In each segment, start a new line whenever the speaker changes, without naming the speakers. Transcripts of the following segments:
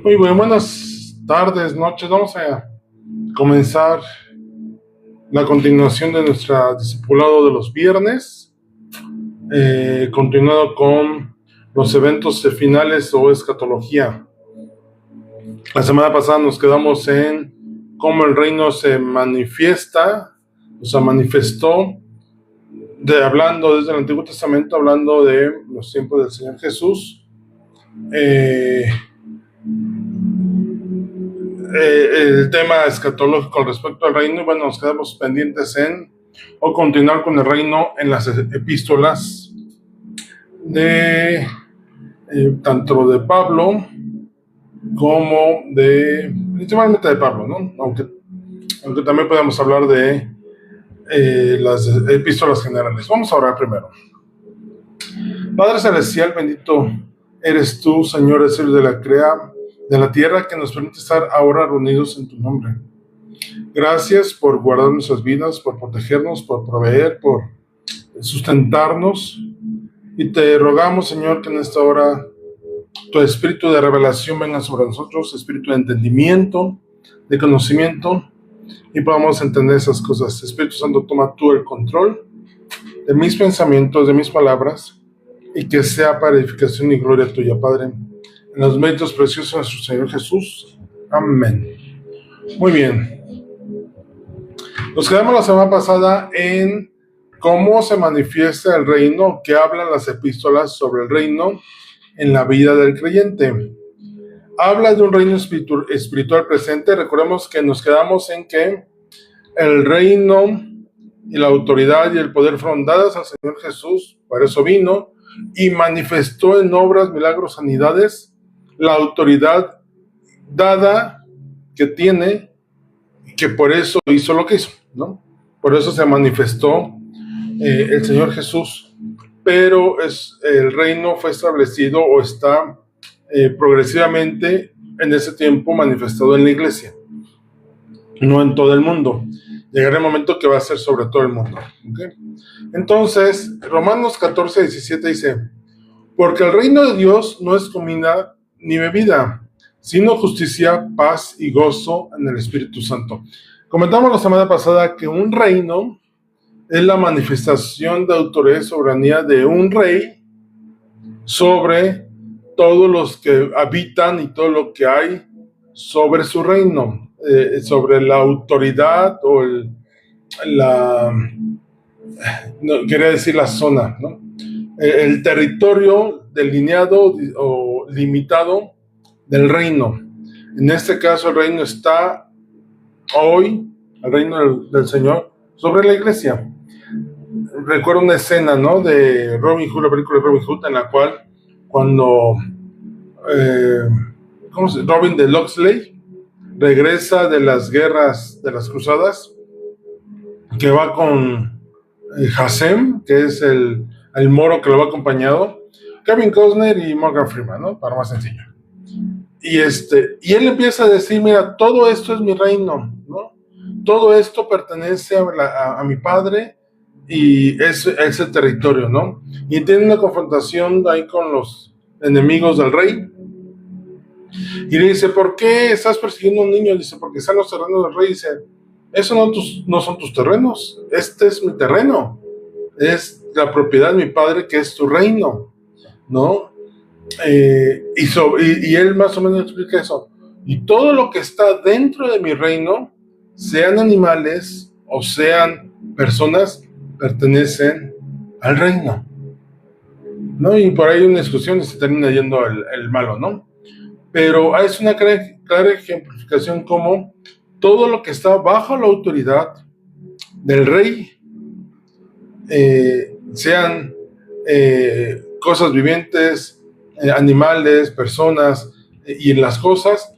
Muy buenas tardes, noches. Vamos a comenzar la continuación de nuestro discipulado de los viernes, continuado con los eventos finales o escatología. La semana pasada nos quedamos en cómo el reino se manifiesta, o sea, manifestó, hablando desde el Antiguo Testamento, hablando de los tiempos del Señor Jesús. El tema escatológico respecto al reino, bueno, nos quedamos pendientes o continuar con el reino en las epístolas de tanto de Pablo como principalmente de Pablo, ¿no? Aunque también podemos hablar de las epístolas generales. Vamos a orar primero. Padre Celestial, bendito eres tú, Señor, es el de la tierra, que nos permite estar ahora reunidos en tu nombre. Gracias por guardar nuestras vidas, por protegernos, por proveer, por sustentarnos. Y te rogamos, Señor, que en esta hora tu espíritu de revelación venga sobre nosotros, espíritu de entendimiento, de conocimiento, y podamos entender esas cosas. Espíritu Santo, toma tú el control de mis pensamientos, de mis palabras, y que sea para edificación y gloria tuya, Padre, en los méritos preciosos de nuestro Señor Jesús. Amén. Muy bien. Nos quedamos la semana pasada en cómo se manifiesta el reino, que hablan las epístolas sobre el reino en la vida del creyente. Habla de un reino espiritual presente. Recordemos que nos quedamos en que el reino y la autoridad y el poder fueron dadas al Señor Jesús, para eso vino, y manifestó en obras, milagros, sanidades, la autoridad dada que tiene, que por eso hizo lo que hizo, ¿no? Por eso se manifestó el Señor Jesús, pero el reino fue establecido o está progresivamente en ese tiempo manifestado en la iglesia, no en todo el mundo. Llegará el momento que va a ser sobre todo el mundo, ¿okay? Entonces, Romanos 14:17 dice: porque el reino de Dios no es comida ni bebida, sino justicia, paz y gozo en el Espíritu Santo. Comentamos la semana pasada que un reino es la manifestación de autoridad y soberanía de un rey sobre todos los que habitan y todo lo que hay sobre su reino, sobre la autoridad o no quería decir la zona, ¿no? El territorio delineado o limitado del reino. En este caso, el reino está hoy, el reino del Señor, sobre la iglesia. Recuerdo una escena, ¿no?, de Robin Hood, la película de Robin Hood, en la cual cuando Robin de Locksley regresa de las guerras, de las cruzadas, que va con Hasem, que es el moro que lo va acompañado, Kevin Costner y Morgan Freeman, ¿no?, para más sencillo. Y él empieza a decir: mira, todo esto es mi reino, ¿no? Todo esto pertenece a mi padre y es el territorio, ¿no? Y tiene una confrontación ahí con los enemigos del rey. Y le dice: ¿por qué estás persiguiendo a un niño? Dice: porque están los terrenos del rey. Dice: eso no son tus terrenos, este es mi terreno, es la propiedad de mi padre, que es tu reino, ¿no? Y él más o menos explica eso. Y todo lo que está dentro de mi reino, sean animales o sean personas, pertenecen al reino, ¿no? Y por ahí hay una discusión y se termina yendo el malo, ¿no? Pero es una clara ejemplificación como todo lo que está bajo la autoridad del rey, sean cosas vivientes, animales, personas, y las cosas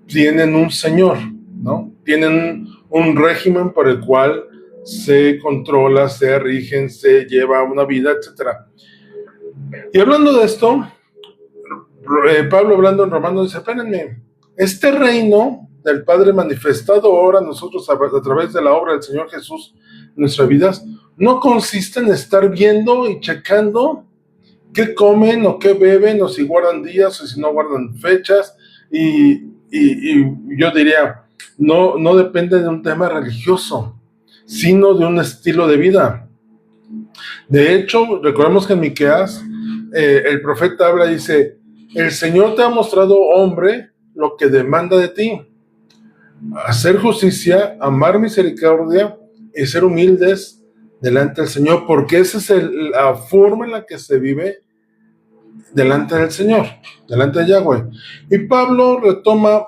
tienen un señor, ¿no? Tienen un régimen por el cual se controla, se rigen, se lleva una vida, etc. Y hablando de esto, Pablo, hablando en Romanos, dice: espérenme, este reino del Padre manifestado ahora a nosotros a través de la obra del Señor Jesús en nuestras vidas, no consiste en estar viendo y checando qué comen o qué beben o si guardan días o si no guardan fechas. Y yo diría, no depende de un tema religioso, sino de un estilo de vida. De hecho, recordemos que en Miqueas el profeta habla y dice, el Señor te ha mostrado, hombre, lo que demanda de ti: hacer justicia, amar misericordia y ser humildes delante del Señor, porque esa es la forma en la que se vive delante del Señor, delante de Yahweh. Y Pablo retoma,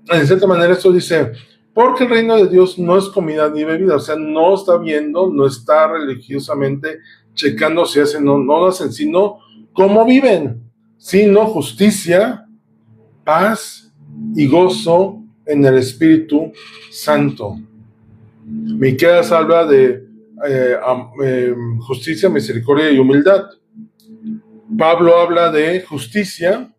en cierta manera, esto dice, porque el reino de Dios no es comida ni bebida, o sea, no está viendo, no está religiosamente checando si hacen o no lo hacen, sino cómo viven, sino justicia, paz y gozo en el Espíritu Santo. Miqueas habla de justicia, misericordia y humildad. Pablo habla de justicia,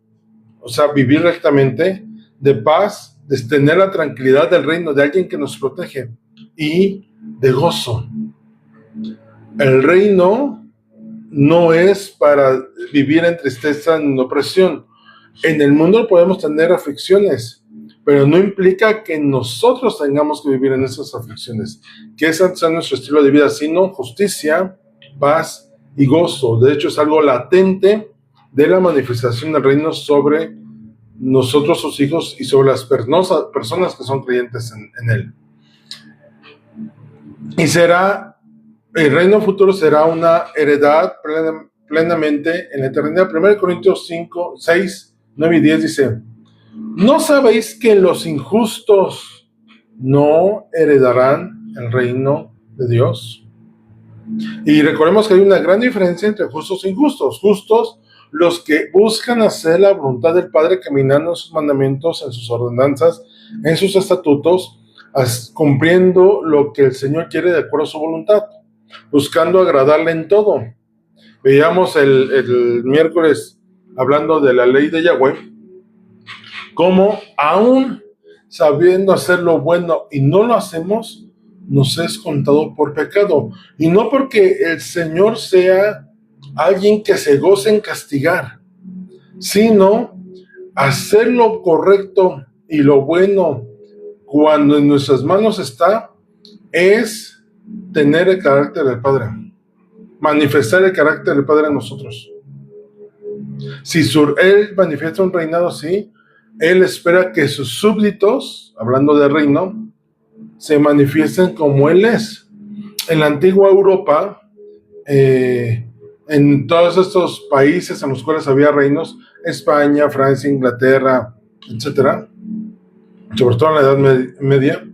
o sea, vivir rectamente, de paz, de tener la tranquilidad del reino, de alguien que nos protege, y de gozo. El reino no es para vivir en tristeza, en opresión. En el mundo podemos tener aflicciones, pero no implica que nosotros tengamos que vivir en esas aflicciones, que ese sea nuestro estilo de vida, sino justicia, paz y gozo. De hecho, es algo latente de la manifestación del reino sobre nosotros, sus hijos, y sobre las personas que son creyentes en él. Y el reino futuro será una heredad plenamente en la eternidad. 1 Corintios 5, 6, 9 y 10 dice, ¿no sabéis que los injustos no heredarán el reino de Dios? Y recordemos que hay una gran diferencia entre justos e injustos. Justos, los que buscan hacer la voluntad del Padre, caminando en sus mandamientos, en sus ordenanzas, en sus estatutos, cumpliendo lo que el Señor quiere de acuerdo a su voluntad, buscando agradarle en todo. Veíamos el miércoles, hablando de la ley de Yahweh, cómo aún sabiendo hacer lo bueno y no lo hacemos, nos es contado por pecado. Y no porque el Señor sea alguien que se goce en castigar, sino hacer lo correcto y lo bueno cuando en nuestras manos está, es tener el carácter del Padre, manifestar el carácter del Padre en nosotros. Si Él manifiesta un reinado así, Él espera que sus súbditos, hablando de reino, se manifiesten como Él es. En la antigua Europa, en todos estos países en los cuales había reinos, España, Francia, Inglaterra, etcétera, sobre todo en la Edad Media,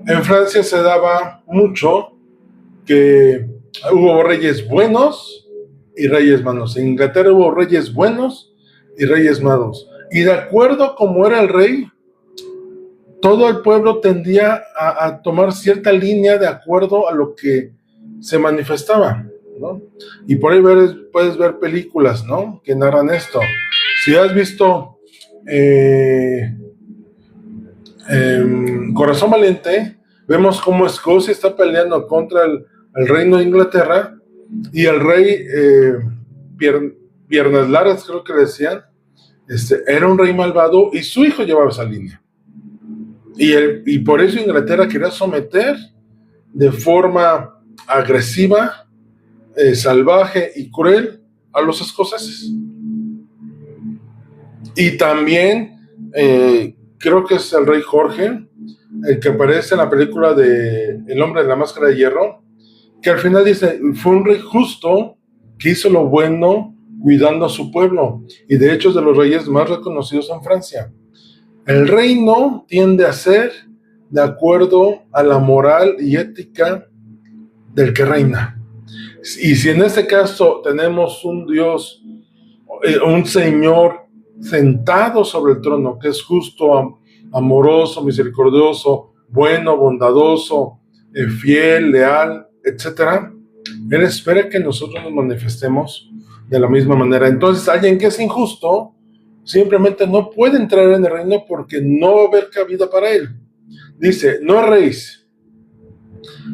en Francia se daba mucho que hubo reyes buenos y reyes malos. En Inglaterra hubo reyes buenos y reyes malos. Y de acuerdo a cómo era el rey, todo el pueblo tendía a tomar cierta línea de acuerdo a lo que se manifestaba, ¿no? Y por ahí puedes ver películas, ¿no?, que narran esto. Si has visto Corazón Valiente, vemos cómo Escocia está peleando contra el reino de Inglaterra, y el rey Piernas Largas, creo que le decían, era un rey malvado, y su hijo llevaba esa línea. Y por eso Inglaterra quería someter de forma agresiva, salvaje y cruel a los escoceses. Y también creo que es el rey Jorge, el que aparece en la película de El hombre de la máscara de hierro, que al final dice, fue un rey justo que hizo lo bueno cuidando a su pueblo, y de hecho es de los reyes más reconocidos en Francia. El reino tiende a ser de acuerdo a la moral y ética del que reina. Y si en este caso tenemos un Dios, un Señor sentado sobre el trono, que es justo, amoroso, misericordioso, bueno, bondadoso, fiel, leal, etc., Él espera que nosotros nos manifestemos de la misma manera. Entonces, alguien que es injusto simplemente no puede entrar en el reino porque no va a haber cabida para él. Dice, no erréis.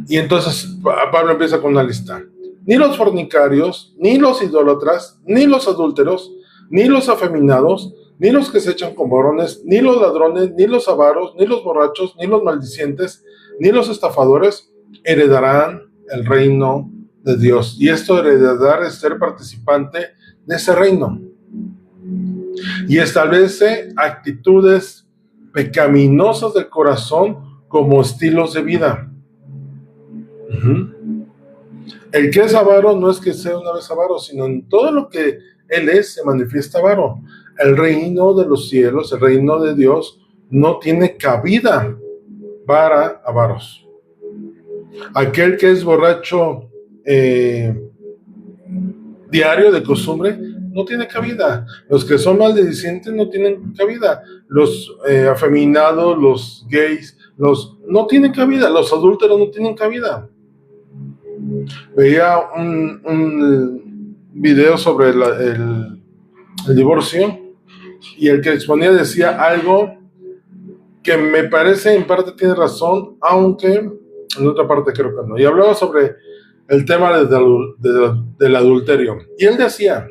Y entonces Pablo empieza con una lista. ni los fornicarios, ni los idólatras, ni los adúlteros, ni los afeminados, ni los que se echan con varones, ni los ladrones, ni los avaros, ni los borrachos, ni los maldicientes, ni los estafadores heredarán el reino de Dios. Y esto heredar es ser participante de ese reino. Y establece actitudes pecaminosas del corazón como estilos de vida. El que es avaro no es que sea una vez avaro, sino en todo lo que él es se manifiesta avaro. El reino de los cielos, el reino de Dios, no tiene cabida para avaros. Aquel que es borracho diario de costumbre no tiene cabida. Los que son maldicientes no tienen cabida. Los afeminados, los gays, no tienen cabida. Los adúlteros no tienen cabida. Veía un video sobre el divorcio, y el que exponía decía algo que me parece en parte tiene razón, aunque en otra parte creo que no. Y hablaba sobre el tema del adulterio. Y él decía,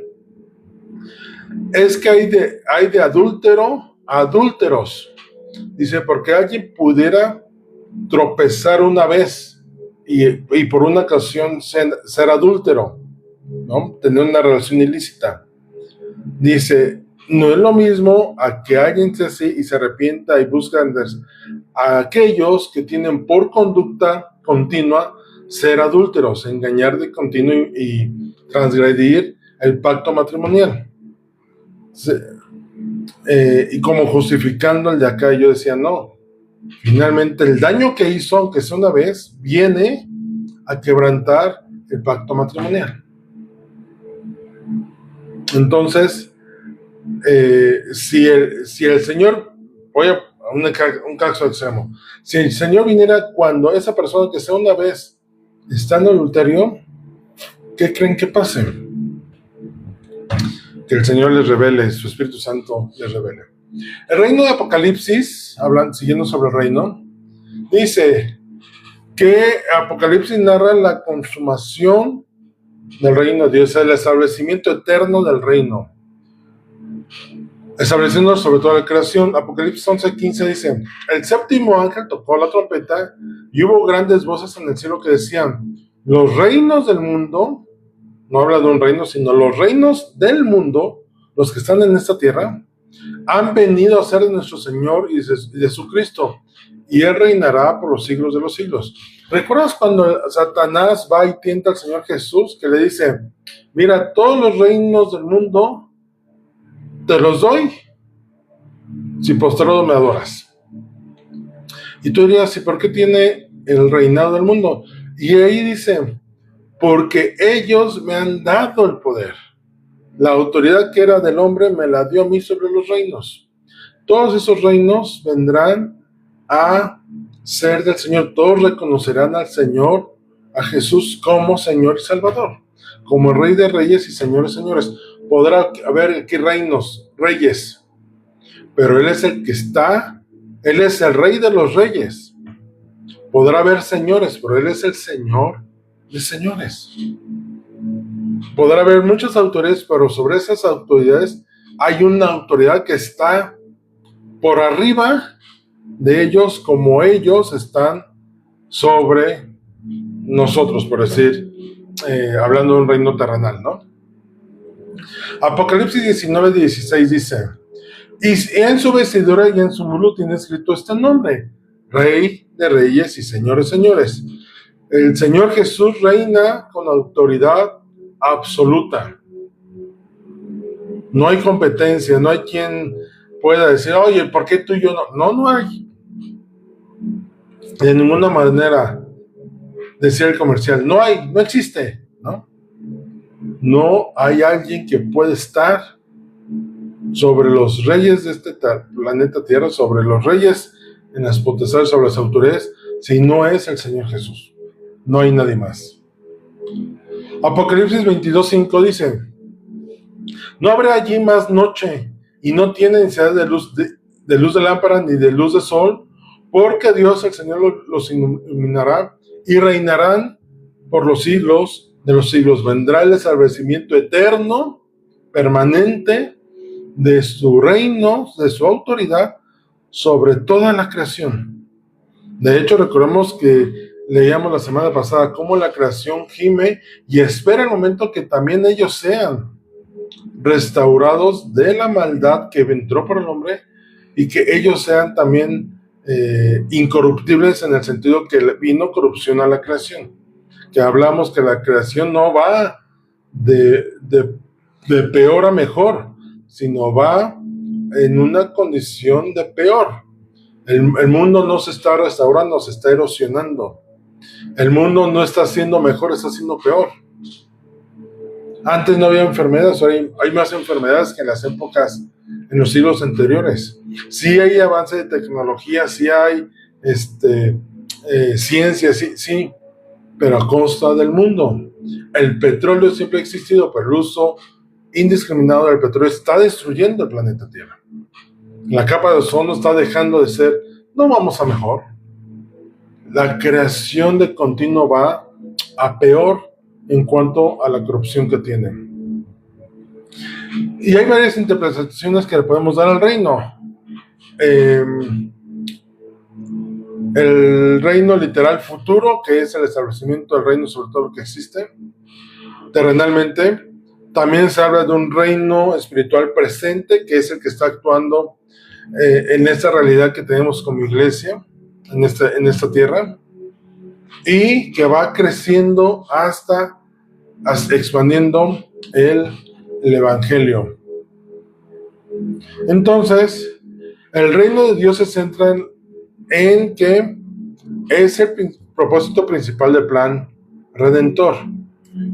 es que hay de adúltero a adúlteros. Dice, porque alguien pudiera tropezar una vez y por una ocasión ser adúltero, ¿no? Tener una relación ilícita. Dice, no es lo mismo a que alguien sea así y se arrepienta y busca a aquellos que tienen por conducta continua ser adúlteros, engañar de continuo y transgredir el pacto matrimonial. Y como justificando el de acá, yo decía, no, finalmente el daño que hizo, aunque sea una vez, viene a quebrantar el pacto matrimonial. Entonces, si el Señor, voy a un caso extremo, si el Señor viniera cuando esa persona que sea una vez está en adulterio, ¿qué creen que pase? Que el Señor les revele, su Espíritu Santo les revele. El reino de Apocalipsis, siguiendo sobre el reino, dice que Apocalipsis narra la consumación del reino de Dios, el establecimiento eterno del reino, estableciendo sobre toda la creación. Apocalipsis 11:15 dice, el séptimo ángel tocó la trompeta y hubo grandes voces en el cielo que decían, los reinos del mundo, no habla de un reino, sino los reinos del mundo, los que están en esta tierra, han venido a ser de nuestro Señor y de su Cristo, y Él reinará por los siglos de los siglos. ¿Recuerdas cuando Satanás va y tienta al Señor Jesús, que le dice, mira, todos los reinos del mundo te los doy si postrado me adoras? Y tú dirías, ¿y por qué tiene el reinado del mundo? Y ahí dice, porque ellos me han dado el poder. La autoridad que era del hombre me la dio a mí sobre los reinos. Todos esos reinos vendrán a ser del Señor. Todos reconocerán al Señor, a Jesús como Señor y Salvador, como Rey de Reyes y Señor de Señores. Podrá haber aquí reyes, pero Él es el que está, Él es el Rey de los Reyes. Podrá haber señores, pero Él es el Señor de señores. Podrá haber muchas autoridades, pero sobre esas autoridades hay una autoridad que está por arriba de ellos, como ellos están sobre nosotros, por decir, hablando de un reino terrenal, ¿no? Apocalipsis 19:16 dice, y en su vestidura y en su muslo tiene escrito este nombre, Rey de Reyes y Señor de Señores. El Señor Jesús reina con autoridad absoluta. No hay competencia, no hay quien pueda decir, oye, ¿por qué tú y yo no? No hay. De ninguna manera, decía el comercial, no existe, ¿no? No hay alguien que pueda estar sobre los reyes de este planeta Tierra, sobre los reyes en las potestades, sobre las autoridades, si no es el Señor Jesús. No hay nadie más. Apocalipsis 22:5 dice, no habrá allí más noche, y no tiene necesidad de luz de lámpara ni de luz de sol, porque Dios el Señor los iluminará y reinarán por los siglos de los siglos. Vendrá el establecimiento eterno, permanente, de su reino, de su autoridad sobre toda la creación. De hecho, recordemos que leíamos la semana pasada cómo la creación gime y espera el momento que también ellos sean restaurados de la maldad que entró por el hombre y que ellos sean también incorruptibles, en el sentido que vino corrupción a la creación. Que hablamos que la creación no va de peor a mejor, sino va en una condición de peor. El mundo no se está restaurando, se está erosionando. El mundo no está siendo mejor, está siendo peor. Antes no había enfermedades, ahora hay más enfermedades que en las épocas, en los siglos anteriores. Sí hay avance de tecnología, sí hay ciencia, sí, pero a costa del mundo. El petróleo siempre ha existido, pero el uso indiscriminado del petróleo está destruyendo el planeta Tierra. La capa de ozono está dejando de ser, no vamos a mejor. La creación de continuo va a peor en cuanto a la corrupción que tiene. Y hay varias interpretaciones que le podemos dar al reino. El reino literal futuro, que es el establecimiento del reino sobre todo lo que existe terrenalmente. También se habla de un reino espiritual presente, que es el que está actuando en esta realidad que tenemos como iglesia, en esta tierra, y que va creciendo hasta expandiendo el evangelio. Entonces, el reino de Dios se centra en que es el propósito principal del plan redentor.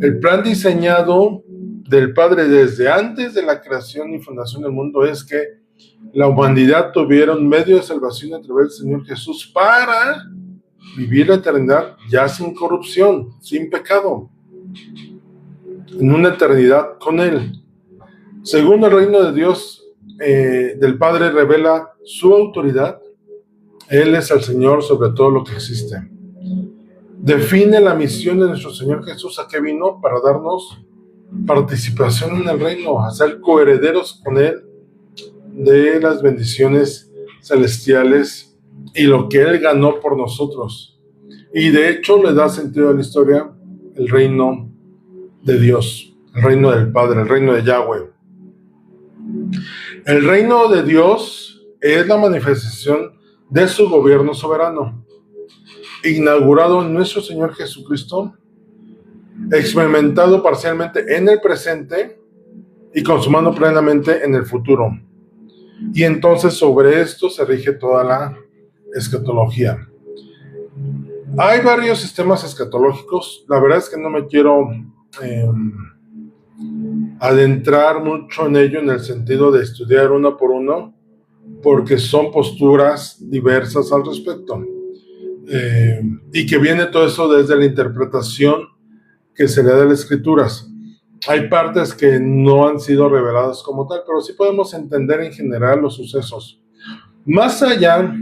El plan diseñado del Padre desde antes de la creación y fundación del mundo es que la humanidad tuviera un medio de salvación a través del Señor Jesús para vivir la eternidad ya sin corrupción, sin pecado, en una eternidad con Él. Según el reino de Dios, del Padre revela su autoridad. Él es el Señor sobre todo lo que existe. Define la misión de nuestro Señor Jesús, a qué vino, para darnos participación en el reino, a ser coherederos con Él de las bendiciones celestiales y lo que Él ganó por nosotros. Y de hecho le da sentido a la historia el reino de Dios, el reino del Padre, el reino de Yahweh. El reino de Dios es la manifestación de su gobierno soberano, inaugurado en nuestro Señor Jesucristo, experimentado parcialmente en el presente y consumado plenamente en el futuro. Y entonces sobre esto se rige toda la escatología. Hay varios sistemas escatológicos. La verdad es que no me quiero adentrar mucho en ello, en el sentido de estudiar uno por uno, porque son posturas diversas al respecto. Y que viene todo eso desde la interpretación que se le da de las escrituras. Hay partes que no han sido reveladas como tal, pero sí podemos entender en general los sucesos. Más allá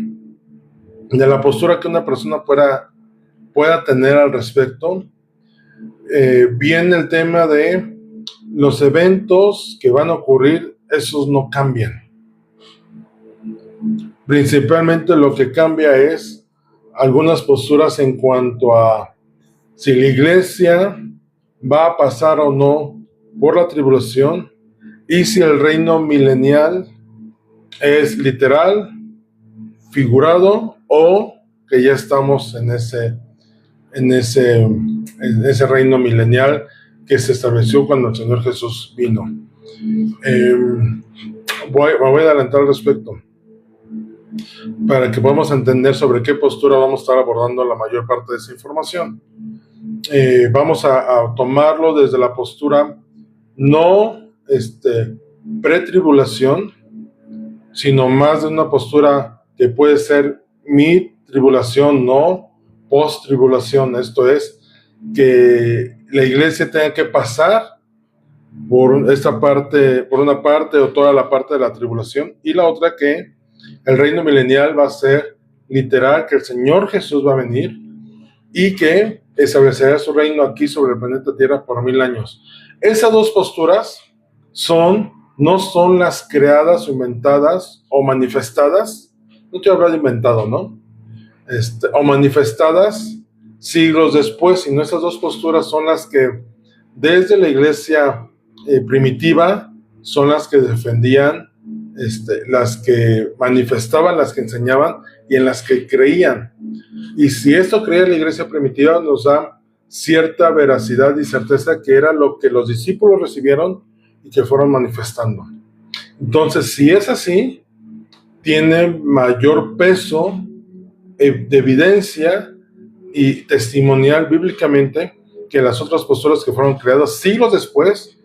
de la postura que una persona pueda tener al respecto, viene el tema de los eventos que van a ocurrir, esos no cambian. Principalmente lo que cambia es algunas posturas en cuanto a si la iglesia va a pasar o no por la tribulación, y si el reino milenial es literal, figurado, o que ya estamos en ese reino milenial que se estableció cuando el Señor Jesús vino. Voy a adelantar al respecto para que podamos entender sobre qué postura vamos a estar abordando la mayor parte de esa información. Vamos a tomarlo desde la postura no pretribulación, sino más de una postura que puede ser mi tribulación, no post-tribulación. Esto es, que la iglesia tenga que pasar por esta parte, por una parte o toda la parte de la tribulación, y la otra que el reino milenial va a ser literal, que el Señor Jesús va a venir y que establecerá su reino aquí sobre el planeta Tierra por 1000 años. Esas dos posturas no son las creadas o inventadas o manifestadas, no te hablo de inventado, ¿no? O manifestadas siglos después, sino esas dos posturas son las que desde la iglesia primitiva son las que defendían, las que manifestaban, las que enseñaban y en las que creían. Y si esto creía la iglesia primitiva, nos da cierta veracidad y certeza que era lo que los discípulos recibieron y que fueron manifestando. Entonces, si es así, tiene mayor peso de evidencia y testimonial bíblicamente que las otras posturas que fueron creadas siglos después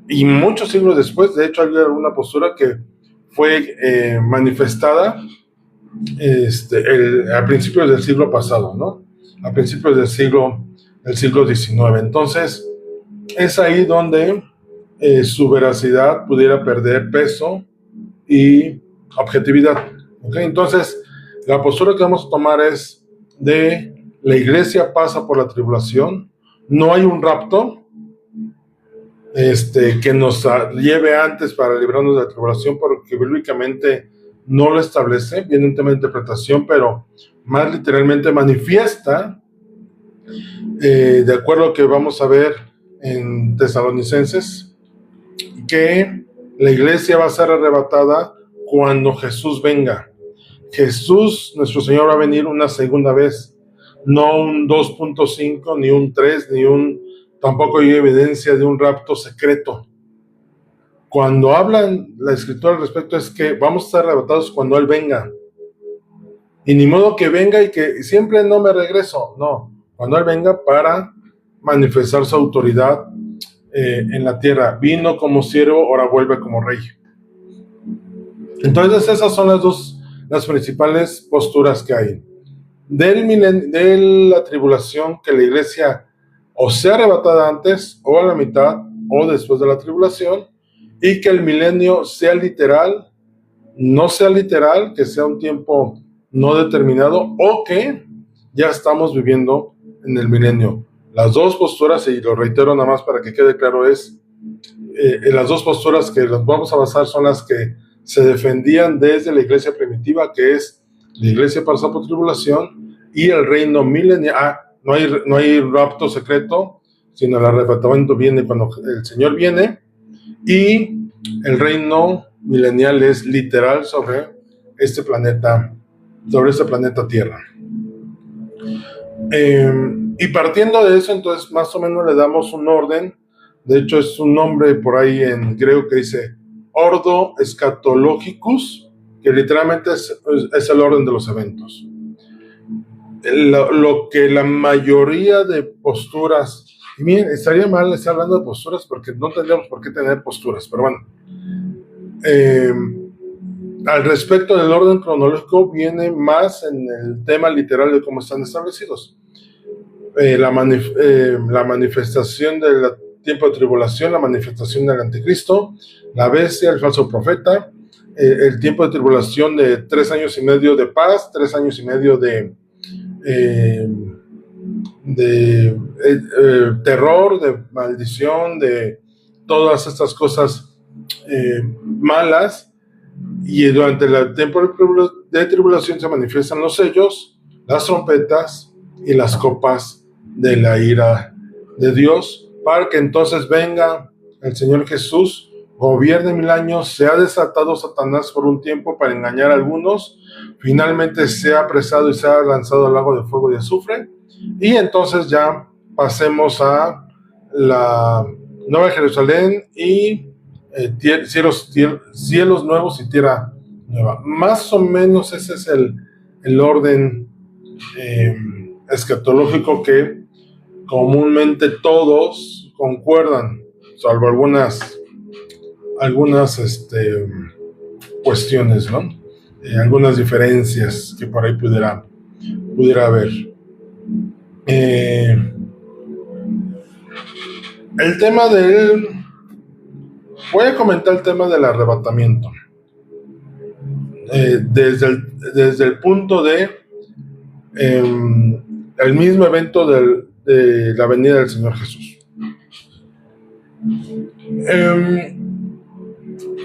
y muchos siglos después. De hecho, hay alguna postura que fue manifestada a principios del siglo pasado, ¿no? A principios del siglo XIX. Entonces, es ahí donde su veracidad pudiera perder peso y objetividad. ¿Okay? Entonces, la postura que vamos a tomar es de la iglesia pasa por la tribulación, no hay un rapto que nos lleve antes para librarnos de la tribulación, porque bíblicamente no lo establece, viene un tema de interpretación, pero más literalmente manifiesta, de acuerdo a lo que vamos a ver en Tesalonicenses, que la iglesia va a ser arrebatada cuando Jesús venga. Jesús, nuestro Señor, va a venir una segunda vez, no un 2.5, ni un 3, tampoco hay evidencia de un rapto secreto. Cuando hablan la Escritura al respecto es que vamos a estar arrebatados cuando Él venga. Y ni modo que venga y que siempre no me regreso. No, cuando Él venga para manifestar su autoridad en la tierra. Vino como siervo, ahora vuelve como rey. Entonces esas son las principales posturas que hay. De la tribulación, que la iglesia o sea arrebatada antes, o a la mitad, o después de la tribulación, y que el milenio sea literal, no sea literal, que sea un tiempo no determinado, o que ya estamos viviendo en el milenio. Las dos posturas, y lo reitero nada más para que quede claro, las dos posturas que nos vamos a basar son las que se defendían desde la iglesia primitiva, que es la iglesia pasa por tribulación y el reino milenial. No hay rapto secreto, sino el arrebatamiento viene cuando el Señor viene, y el reino milenial es literal sobre este planeta Tierra. Y partiendo de eso, entonces más o menos le damos un orden. De hecho, es un nombre por ahí en griego que dice Ordo Eschatologicus, que literalmente es el orden de los eventos. Lo que la mayoría de posturas, y miren, estaría mal estar hablando de posturas porque no tendríamos por qué tener posturas, pero bueno, al respecto del orden cronológico viene más en el tema literal de cómo están establecidos. La manifestación del tiempo de tribulación, la manifestación del anticristo, la bestia, el falso profeta, el tiempo de tribulación de 3 años y medio de paz, 3 años y medio de terror, de maldición, de todas estas cosas malas, y durante el tiempo de tribulación se manifiestan los sellos, las trompetas y las copas de la ira de Dios, para que entonces venga el Señor Jesús, gobierne 1000 años, se ha desatado Satanás por un tiempo para engañar a algunos, finalmente sea apresado y sea lanzado al lago de fuego y azufre, y entonces ya pasemos a la Nueva Jerusalén y cielos nuevos y tierra nueva. Más o menos ese es el orden escatológico que comúnmente todos concuerdan, salvo algunas cuestiones, ¿no? Algunas diferencias que por ahí pudiera haber. Voy a comentar el tema del arrebatamiento desde el punto de el mismo evento del de la venida del Señor Jesús.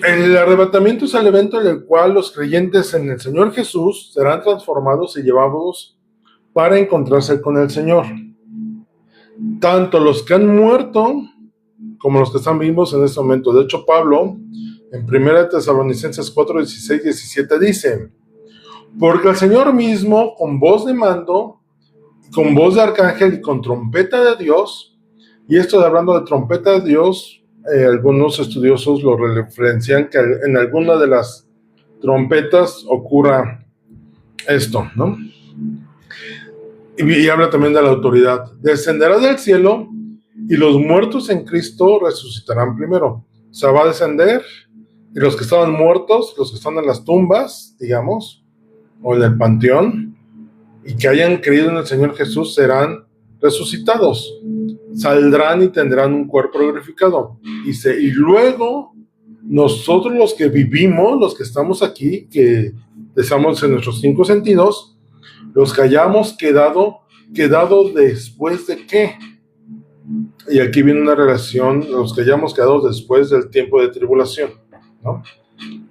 El arrebatamiento es el evento en el cual los creyentes en el Señor Jesús serán transformados y llevados para encontrarse con el Señor. Tanto los que han muerto como los que están vivos en este momento. De hecho, Pablo, en 1 Tesalonicenses 4, 16, 17, dice: porque el Señor mismo, con voz de mando, con voz de arcángel y con trompeta de Dios, y esto de hablando de trompeta de Dios, algunos estudiosos lo referencian que en alguna de las trompetas ocurra esto, ¿no? Y habla también de la autoridad. Descenderá del cielo y los muertos en Cristo resucitarán primero. O sea, va a descender y los que estaban muertos, los que están en las tumbas, digamos, o en el panteón, y que hayan creído en el Señor Jesús, serán resucitados. Saldrán y tendrán un cuerpo glorificado. Y luego nosotros los que vivimos, los que estamos aquí, que estamos en nuestros 5 sentidos, los que hayamos quedado después de qué. Y aquí viene una relación, los que hayamos quedado después del tiempo de tribulación, ¿no?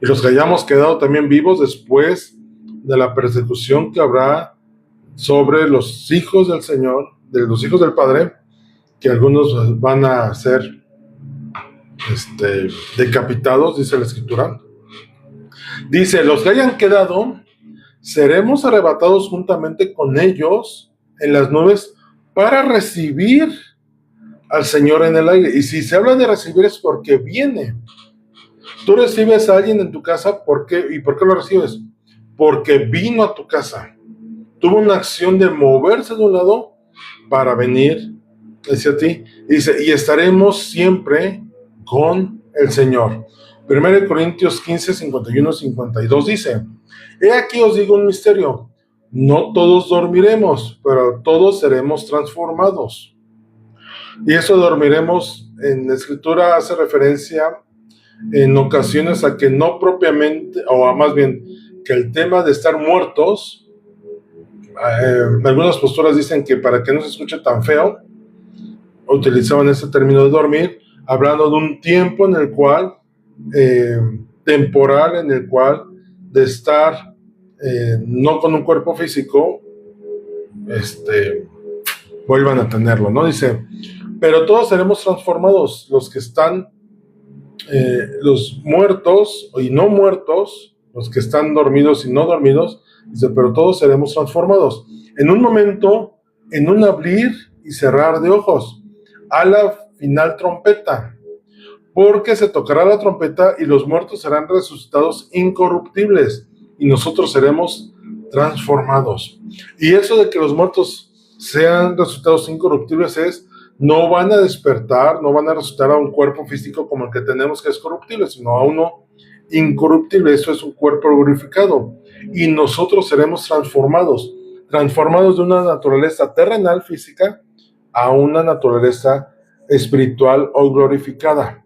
Y los que hayamos quedado también vivos después de la persecución que habrá sobre los hijos del Señor, de los hijos del Padre, que algunos van a ser decapitados, dice la Escritura. Dice: los que hayan quedado, seremos arrebatados juntamente con ellos en las nubes para recibir al Señor en el aire. Y si se habla de recibir es porque viene. Tú recibes a alguien en tu casa, ¿por qué? ¿Y por qué lo recibes? Porque vino a tu casa. Tuvo una acción de moverse de un lado para venir hacia ti. Dice: y estaremos siempre con el Señor. 1 Corintios 15, 51, 52 dice: he aquí os digo un misterio, no todos dormiremos, pero todos seremos transformados. Y eso dormiremos en la Escritura hace referencia en ocasiones a que no propiamente, o a más bien que el tema de estar muertos, algunas posturas dicen que para que no se escuche tan feo, utilizaban este término de dormir, hablando de un tiempo en el cual, temporal, en el cual de estar no con un cuerpo físico, vuelvan a tenerlo, ¿no? Dice: pero todos seremos transformados, los que están, los muertos y no muertos, los que están dormidos y no dormidos. Dice: pero todos seremos transformados en un momento, en un abrir y cerrar de ojos, a la final trompeta, porque se tocará la trompeta y los muertos serán resucitados incorruptibles y nosotros seremos transformados. Y eso de que los muertos sean resucitados incorruptibles es: no van a despertar, no van a resucitar a un cuerpo físico como el que tenemos, que es corruptible, sino a uno incorruptible. Eso es un cuerpo glorificado. Y nosotros seremos transformados de una naturaleza terrenal física a una naturaleza espiritual o glorificada.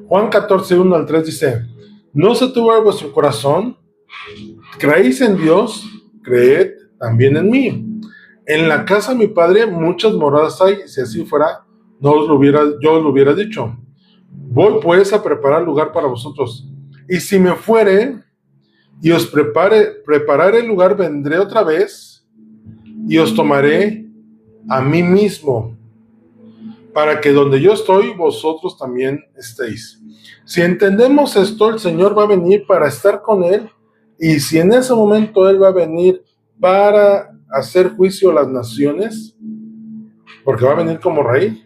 Juan 14, 1 al 3 dice: no se turbe vuestro corazón, creéis en Dios, creed también en mí. En la casa de mi Padre muchas moradas hay, si así fuera, yo os lo hubiera dicho. Voy pues a preparar lugar para vosotros. Y si me fuere y os prepararé el lugar, vendré otra vez y os tomaré a mí mismo, para que donde yo estoy, vosotros también estéis. Si entendemos esto, el Señor va a venir para estar con Él, y si en ese momento Él va a venir para hacer juicio a las naciones, porque va a venir como Rey,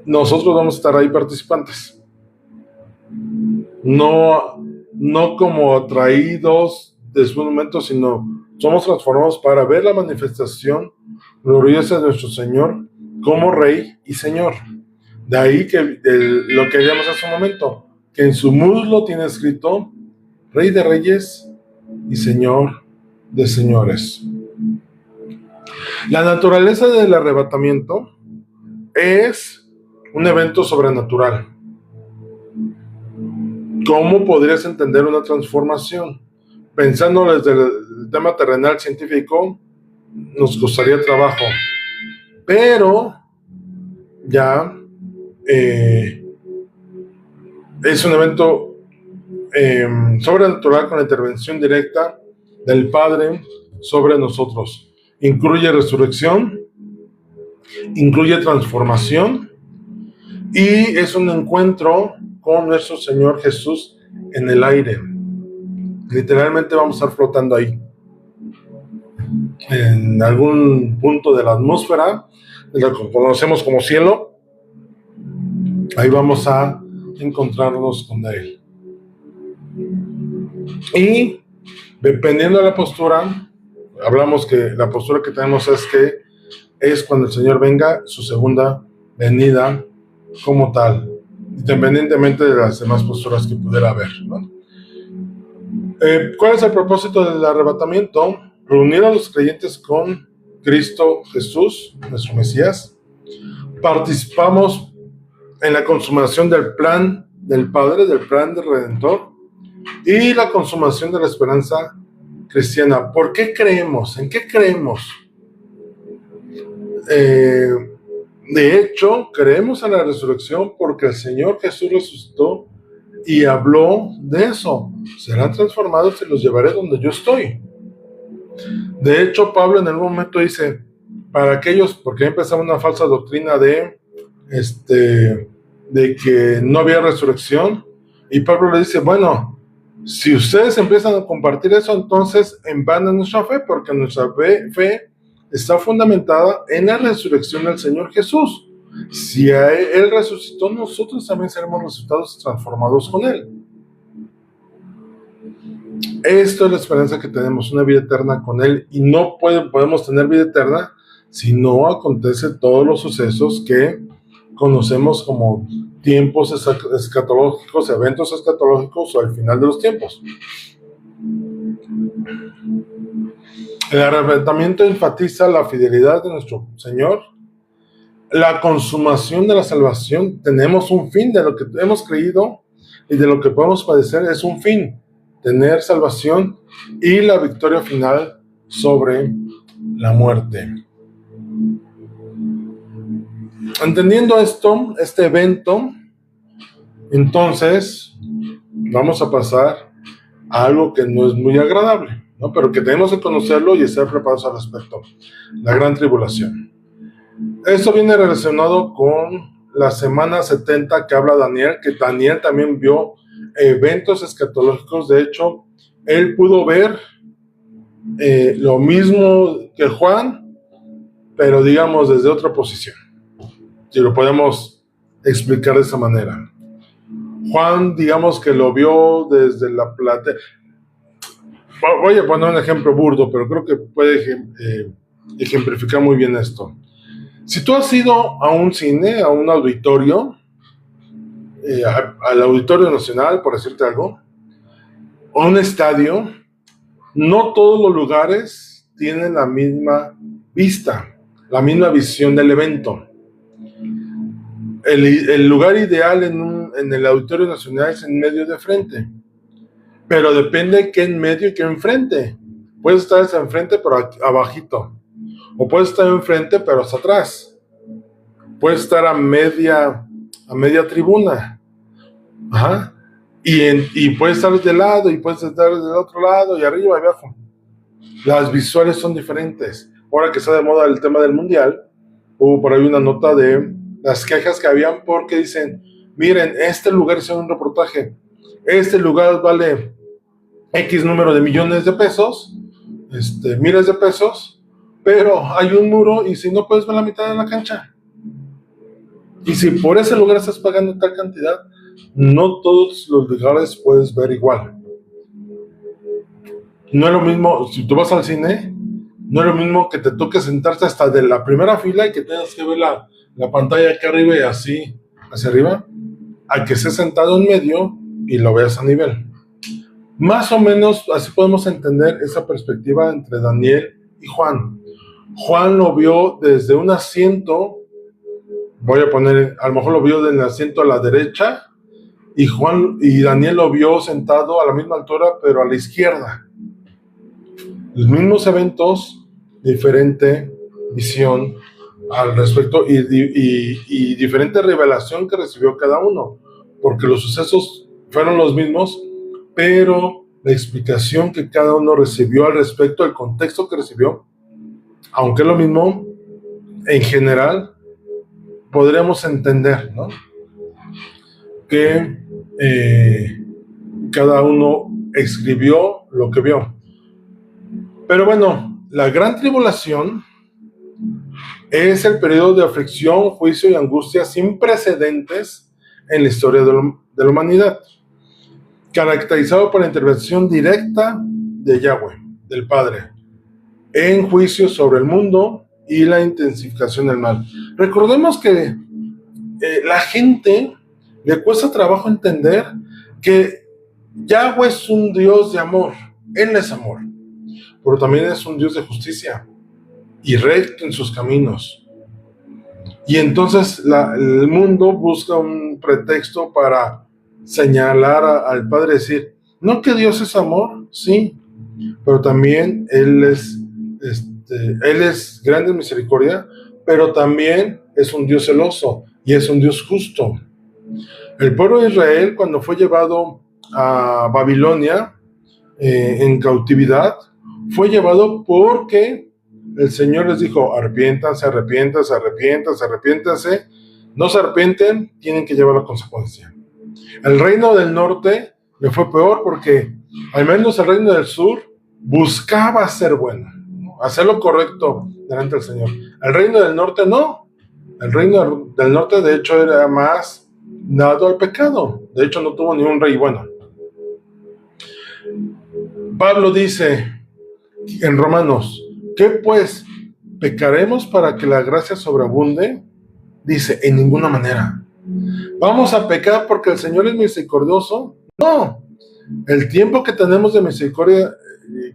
nosotros vamos a estar ahí participantes. No como atraídos de su momento, sino somos transformados para ver la manifestación gloriosa de nuestro Señor como Rey y Señor. De ahí que lo que haríamos hace un momento, que en su muslo tiene escrito: Rey de Reyes y Señor de Señores. La naturaleza del arrebatamiento es un evento sobrenatural. ¿Cómo podrías entender una transformación? Pensando desde el tema terrenal científico, nos costaría trabajo. pero ya es un evento sobrenatural con la intervención directa del Padre sobre nosotros. Incluye resurrección, incluye transformación y es un encuentro con nuestro Señor Jesús en el aire. Literalmente vamos a estar flotando ahí, en algún punto de la atmósfera, de lo que conocemos como cielo. Ahí vamos a encontrarnos con Él. Y dependiendo de la postura, hablamos que la postura que tenemos es cuando el Señor venga, su segunda venida como tal, independientemente de las demás posturas que pudiera haber, ¿no? ¿Cuál es el propósito del arrebatamiento? Reunir a los creyentes con Cristo Jesús, nuestro Mesías. Participamos en la consumación del plan del Padre, del plan del Redentor, y la consumación de la esperanza cristiana. ¿Por qué creemos? ¿En qué creemos? De hecho, creemos en la resurrección porque el Señor Jesús resucitó y habló de eso. Serán transformados y los llevaré donde yo estoy. De hecho, Pablo en algún momento dice, para aquellos, porque empezaba una falsa doctrina de que no había resurrección, y Pablo le dice, bueno, si ustedes empiezan a compartir eso, entonces en vano nuestra fe, porque nuestra fe está fundamentada en la resurrección del Señor Jesús. Si Él resucitó, nosotros también seremos resucitados y transformados con Él. Esto es la esperanza que tenemos, una vida eterna con Él, y no podemos tener vida eterna si no acontece todos los sucesos que conocemos como tiempos escatológicos, eventos escatológicos o el final de los tiempos. El arrebatamiento enfatiza la fidelidad de nuestro Señor, la consumación de la salvación. Tenemos un fin de lo que hemos creído y de lo que podemos padecer, es un fin, tener salvación y la victoria final sobre la muerte. Entendiendo esto, este evento, entonces vamos a pasar a algo que no es muy agradable, ¿no? Pero que tenemos que conocerlo y estar preparados al respecto. La gran tribulación. Esto viene relacionado con la semana 70 que habla Daniel, que Daniel también vio eventos escatológicos. De hecho, él pudo ver lo mismo que Juan, pero digamos desde otra posición, si lo podemos explicar de esa manera. Juan, digamos que lo vio desde la platea. Voy a poner un ejemplo burdo, pero creo que puede ejemplificar muy bien esto. Si tú has ido a un cine, a un auditorio, al Auditorio Nacional, por decirte algo, o a un estadio, no todos los lugares tienen la misma vista, la misma visión del evento. El lugar ideal en el Auditorio Nacional es en medio de frente, pero depende qué en medio y qué enfrente. Puedes estar hacia enfrente pero abajito, o puedes estar enfrente pero hacia atrás, puedes estar a media tribuna. Ajá. Y puedes estar de lado y puedes estar del otro lado y arriba y abajo. Las visuales son diferentes. Ahora que está de moda el tema del mundial, hubo por ahí una nota de las quejas que habían porque dicen, miren, este lugar hizo un reportaje, este lugar vale X número de millones de pesos, miles de pesos, pero hay un muro y si no puedes ver la mitad de la cancha. Y si por ese lugar estás pagando tal cantidad, no todos los lugares puedes ver igual. No es lo mismo, si tú vas al cine, no es lo mismo que te toque sentarte hasta de la primera fila y que tengas que ver la pantalla aquí arriba y así hacia arriba, a que estés sentado en medio y lo veas a nivel. Más o menos así podemos entender esa perspectiva entre Daniel y Juan. Juan lo vio desde un asiento, voy a poner, a lo mejor lo vio del asiento a la derecha, y Daniel lo vio sentado a la misma altura, pero a la izquierda. Los mismos eventos, diferente visión al respecto y diferente revelación que recibió cada uno, porque los sucesos fueron los mismos, pero la explicación que cada uno recibió al respecto, el contexto que recibió, aunque es lo mismo, en general podríamos entender, ¿no?, que cada uno escribió lo que vio. Pero bueno, la gran tribulación es el periodo de aflicción, juicio y angustia sin precedentes en la historia de la humanidad, caracterizado por la intervención directa de Yahweh, del Padre, en juicio sobre el mundo y la intensificación del mal. Recordemos que la gente le cuesta trabajo entender que Yahweh es un Dios de amor. Él es amor, pero también es un Dios de justicia y recto en sus caminos. Y entonces el mundo busca un pretexto para señalar al Padre, decir, no, que Dios es amor, sí, pero también Él es grande en misericordia, pero también es un Dios celoso y es un Dios justo. El pueblo de Israel, cuando fue llevado a Babilonia en cautividad, fue llevado porque el Señor les dijo, arrepiéntanse, arrepiéntanse, arrepiéntanse, arrepiéntanse. No se arrepienten, tienen que llevar la consecuencia. El reino del norte le fue peor porque al menos el reino del sur buscaba ser bueno, ¿no?, hacer lo correcto delante del Señor. El reino del norte no. El reino del norte de hecho era más dado al pecado. De hecho no tuvo ni un rey bueno. Pablo dice en Romanos, ¿qué pues? ¿Pecaremos para que la gracia sobreabunde? Dice, en ninguna manera. ¿Vamos a pecar porque el Señor es misericordioso? No. El tiempo que tenemos de misericordia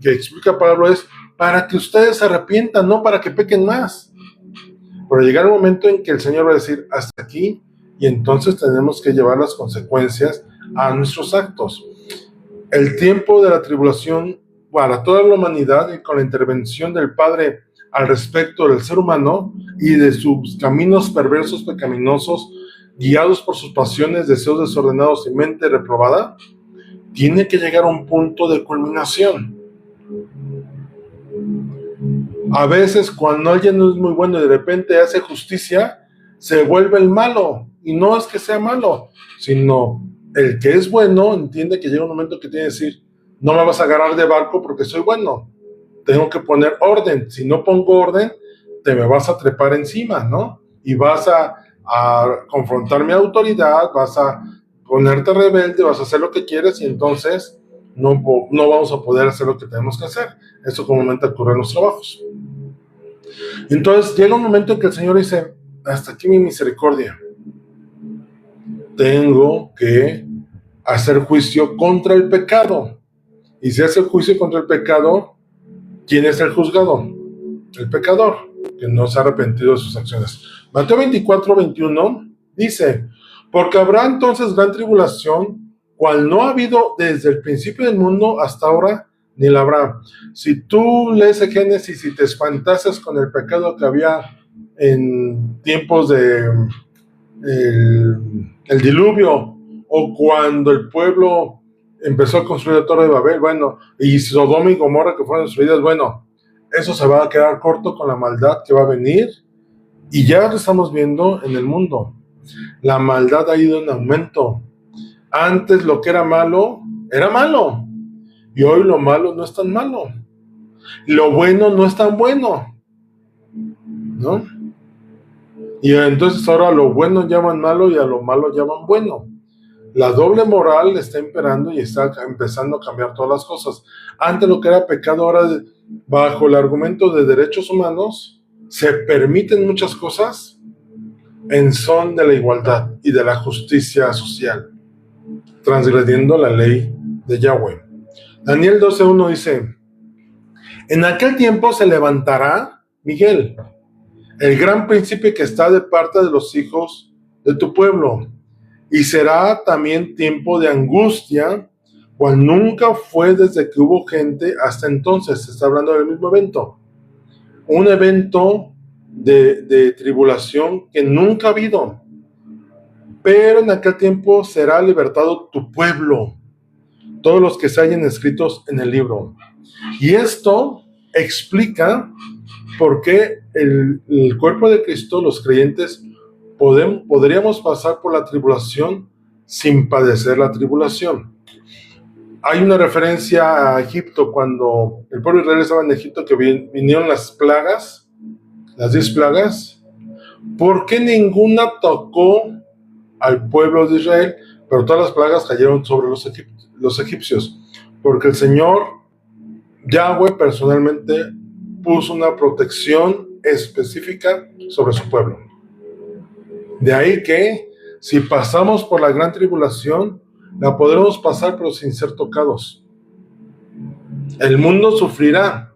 que explica Pablo es para que ustedes se arrepientan, no para que pequen más. Pero llegará el momento en que el Señor va a decir, hasta aquí, y entonces tenemos que llevar las consecuencias a nuestros actos. El tiempo de la tribulación para toda la humanidad y con la intervención del Padre al respecto del ser humano y de sus caminos perversos, pecaminosos, guiados por sus pasiones, deseos desordenados y mente reprobada, tiene que llegar a un punto de culminación. A veces cuando alguien no es muy bueno y de repente hace justicia, se vuelve el malo, y no es que sea malo, sino el que es bueno entiende que llega un momento que tiene que decir, no me vas a agarrar de barco porque soy bueno, tengo que poner orden. Si no pongo orden, te me vas a trepar encima, ¿no? Y vas a confrontar mi autoridad, vas a ponerte rebelde, vas a hacer lo que quieres y entonces no vamos a poder hacer lo que tenemos que hacer. Eso comúnmente ocurre en los trabajos. Entonces llega un momento en que el Señor dice, hasta aquí mi misericordia. Tengo que hacer juicio contra el pecado. Y si hace juicio contra el pecado, ¿quién es el juzgado? El pecador, que no se ha arrepentido de sus acciones. Mateo 24:21 dice, porque habrá entonces gran tribulación, cual no ha habido desde el principio del mundo hasta ahora, ni la habrá. Si tú lees el Génesis y te espantases con el pecado que había en tiempos de el diluvio, o cuando el pueblo empezó a construir la Torre de Babel, bueno, y Sodoma y Gomorra que fueron destruidas, bueno, eso se va a quedar corto con la maldad que va a venir, y ya lo estamos viendo en el mundo. La maldad ha ido en aumento. Antes lo que era malo, y hoy lo malo no es tan malo. Lo bueno no es tan bueno, ¿no? Y entonces ahora a lo bueno llaman malo y a lo malo llaman bueno. La doble moral está imperando y está empezando a cambiar todas las cosas. Antes lo que era pecado, ahora bajo el argumento de derechos humanos, se permiten muchas cosas en son de la igualdad y de la justicia social, transgrediendo la ley de Yahweh. Daniel 12:1 dice, en aquel tiempo se levantará Miguel, el gran príncipe que está de parte de los hijos de tu pueblo, y será también tiempo de angustia, cual nunca fue desde que hubo gente hasta entonces. Se está hablando del mismo evento. Un evento de tribulación que nunca ha habido. Pero en aquel tiempo será libertado tu pueblo, todos los que se hallen escritos en el libro. Y esto explica por qué el cuerpo de Cristo, los creyentes, podríamos pasar por la tribulación sin padecer la tribulación. Hay una referencia a Egipto, cuando el pueblo de Israel estaba en Egipto, que vinieron las plagas, las 10 plagas. ¿Por qué ninguna tocó al pueblo de Israel, pero todas las plagas cayeron sobre los egipcios? Porque el Señor, Yahweh, personalmente puso una protección específica sobre su pueblo. De ahí que, si pasamos por la gran tribulación, la podremos pasar, pero sin ser tocados. El mundo sufrirá,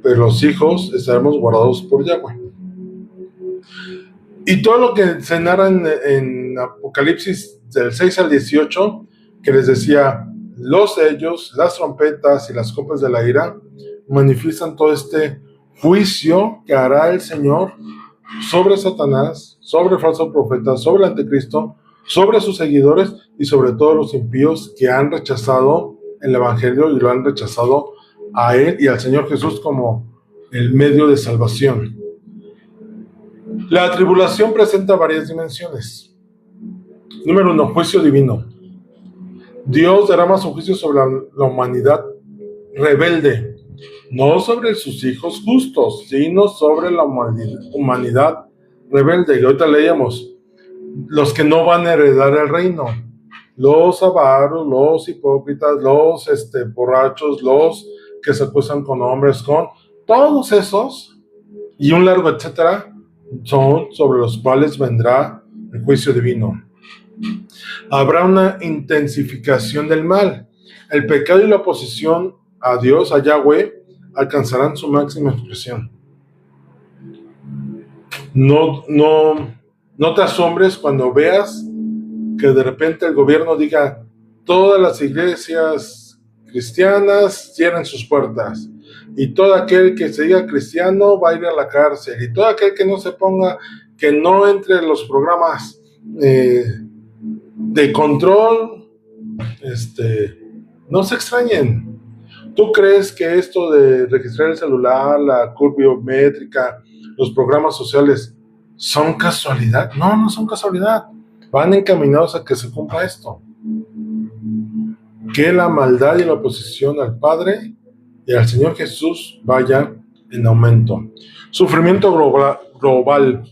pero los hijos estaremos guardados por Yahweh. Y todo lo que se narra en Apocalipsis del 6 al 18, que les decía, los sellos, las trompetas y las copas de la ira, manifiestan todo este juicio que hará el Señor sobre Satanás, sobre el falso profeta, sobre el anticristo, sobre sus seguidores y sobre todos los impíos que han rechazado el evangelio y lo han rechazado a él y al Señor Jesús como el medio de salvación. La tribulación presenta varias dimensiones. Número 1, juicio divino. Dios derrama su juicio sobre la humanidad rebelde, no sobre sus hijos justos, sino sobre la humanidad rebelde. Y ahorita leíamos, los que no van a heredar el reino, los avaros, los hipócritas, los borrachos, los que se acuestan con hombres, con todos esos, y un largo etcétera, son sobre los cuales vendrá el juicio divino. Habrá una intensificación del mal. El pecado y la oposición a Dios, a Yahweh, alcanzarán su máxima expresión. No te asombres cuando veas que de repente el gobierno diga, todas las iglesias cristianas cierren sus puertas, y todo aquel que se diga cristiano va a ir a la cárcel, y todo aquel que no se ponga, que no entre en los programas de control, no se extrañen. ¿Tú crees que esto de registrar el celular, la curva biométrica, los programas sociales son casualidad? No, no son casualidad. Van encaminados a que se cumpla esto. Que la maldad y la oposición al Padre y al Señor Jesús vaya en aumento. Sufrimiento global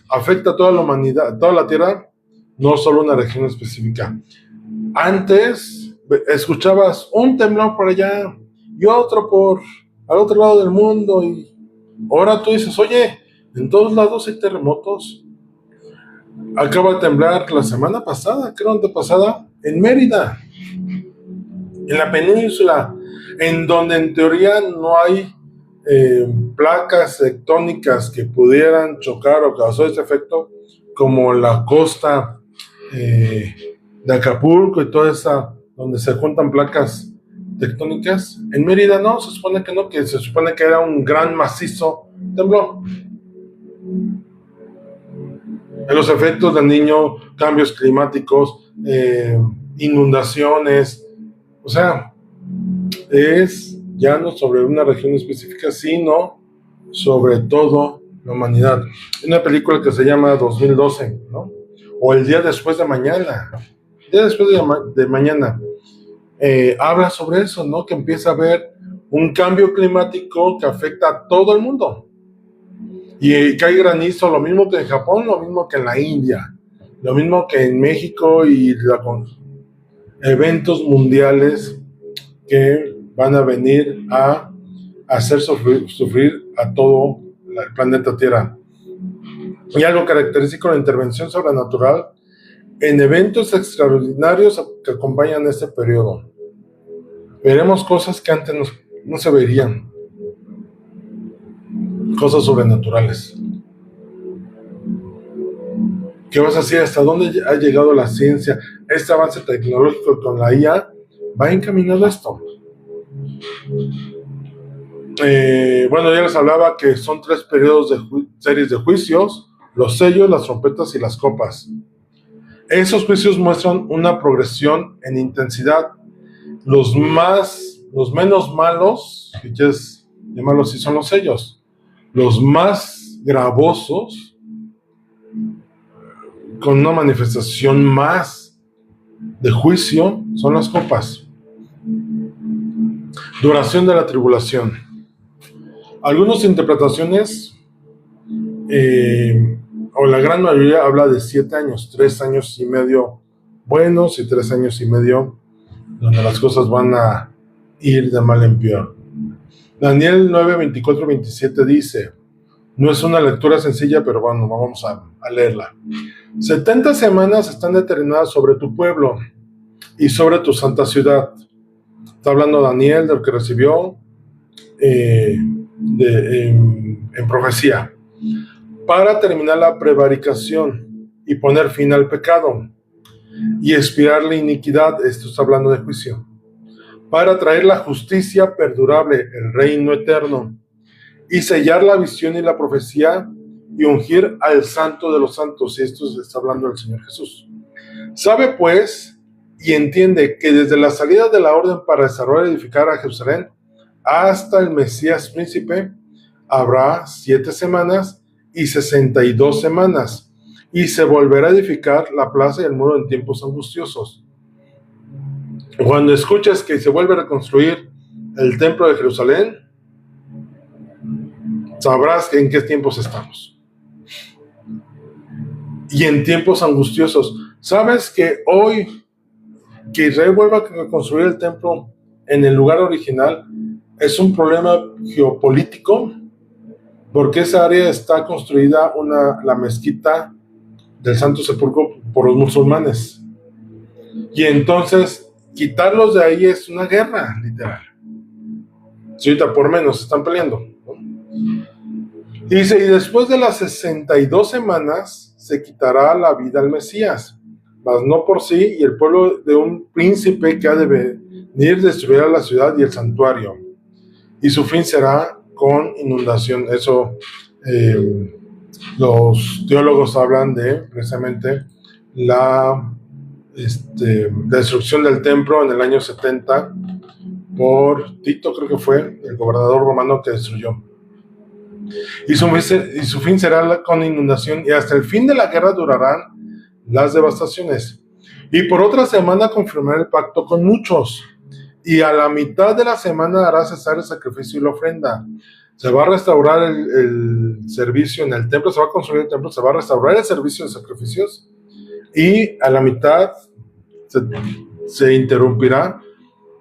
afecta a toda la humanidad, toda la tierra, no solo una región específica. Antes escuchabas un temblor por allá y otro al otro lado del mundo, y ahora tú dices, oye, en todos lados hay terremotos. Acaba de temblar la semana pasada, creo antepasada, en Mérida, en la península, en donde en teoría no hay placas tectónicas que pudieran chocar o causar ese efecto, como la costa de Acapulco y toda esa, donde se juntan placas tectónicas. En Mérida no, se supone que no, que se supone que era un gran macizo temblor. En los efectos del Niño, cambios climáticos, inundaciones, o sea, es ya no sobre una región específica, sino sobre todo la humanidad. Hay una película que se llama 2012, ¿no? O El día después de mañana. El día después de mañana. Habla sobre eso, ¿no? Que empieza a haber un cambio climático que afecta a todo el mundo. Y cae granizo, lo mismo que en Japón, lo mismo que en la India, lo mismo que en México, y con eventos mundiales que van a venir a hacer sufrir a todo el planeta Tierra. Y algo característico de la intervención sobrenatural en eventos extraordinarios que acompañan este periodo. Veremos cosas que antes no se verían. Cosas sobrenaturales. ¿Qué vas a hacer? ¿Hasta dónde ha llegado la ciencia? Este avance tecnológico con la IA va encaminado a esto. Bueno, ya les hablaba que son 3 periodos de series de juicios: los sellos, las trompetas y las copas. Esos juicios muestran una progresión en intensidad. Los menos malos, si quieres llamarlo así, son los sellos. Los más gravosos, con una manifestación más de juicio, son las copas. Duración de la tribulación. Algunas interpretaciones, o la gran mayoría, habla de 7 años, 3 años y medio buenos y 3 años y medio donde las cosas van a ir de mal en peor. Daniel 9, 24, 27 dice, no es una lectura sencilla, pero bueno, vamos a leerla. 70 semanas están determinadas sobre tu pueblo y sobre tu santa ciudad. Está hablando Daniel de lo que recibió en profecía, para terminar la prevaricación y poner fin al pecado y expiar la iniquidad. Esto está hablando de juicio, para traer la justicia perdurable, el reino eterno, y sellar la visión y la profecía y ungir al santo de los santos. Y esto está hablando del Señor Jesús. Sabe pues y entiende que desde la salida de la orden para restaurar y edificar a Jerusalén hasta el Mesías príncipe habrá 7 semanas y 62 semanas, y se volverá a edificar la plaza y el muro en tiempos angustiosos. Cuando escuches que se vuelve a reconstruir el templo de Jerusalén, sabrás en qué tiempos estamos. Y en tiempos angustiosos. ¿Sabes que hoy que Israel vuelva a reconstruir el templo en el lugar original es un problema geopolítico? Porque esa área está construida, la mezquita del Santo Sepulcro, por los musulmanes. Y entonces, quitarlos de ahí es una guerra, literal. Si ahorita por menos están peleando, ¿no? Y dice, y después de las 62 semanas se quitará la vida al Mesías, mas no por sí, y el pueblo de un príncipe que ha de venir destruirá la ciudad y el santuario, y su fin será con inundación. Eso, los teólogos hablan de precisamente la destrucción del templo en el año 70 por Tito, creo que fue el gobernador romano que destruyó. Y su fin será con inundación, y hasta el fin de la guerra durarán las devastaciones. Y por otra semana confirmará el pacto con muchos, y a la mitad de la semana hará cesar el sacrificio y la ofrenda. Se va a restaurar el servicio en el templo, se va a construir el templo, se va a restaurar el servicio de sacrificios, y a la mitad se interrumpirá,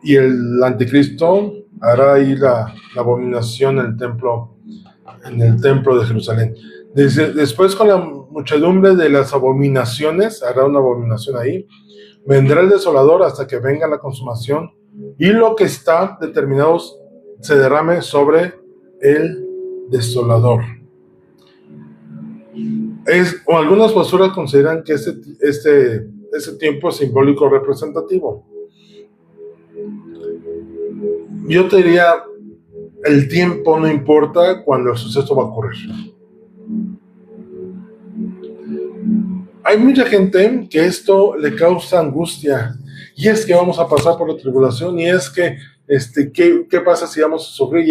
y el anticristo hará ahí la abominación en el templo de Jerusalén. Después, con la muchedumbre de las abominaciones, hará una abominación ahí. Vendrá el desolador hasta que venga la consumación, y lo que está determinado se derrame sobre el desolador. O algunas posturas consideran que este tiempo es simbólico representativo. Yo te diría, el tiempo no importa cuando el suceso va a ocurrir. Hay mucha gente que esto le causa angustia, y es que vamos a pasar por la tribulación, y es que ¿qué pasa si vamos a sufrir?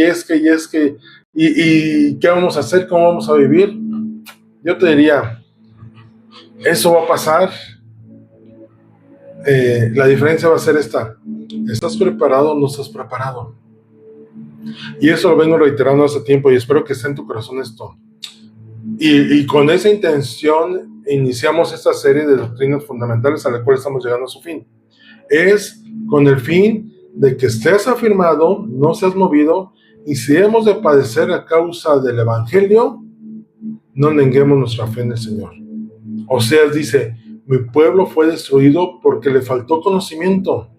Y ¿qué vamos a hacer? ¿Cómo vamos a vivir? Yo te diría, eso va a pasar. La diferencia va a ser esta: ¿estás preparado o no estás preparado? Y eso lo vengo reiterando hace tiempo, y espero que esté en tu corazón esto. Y con esa intención iniciamos esta serie de doctrinas fundamentales a la cual estamos llegando a su fin. Es con el fin de que estés afirmado, no seas movido, y si hemos de padecer a causa del Evangelio, no neguemos nuestra fe en el Señor. Oseas dice, mi pueblo fue destruido porque le faltó conocimiento,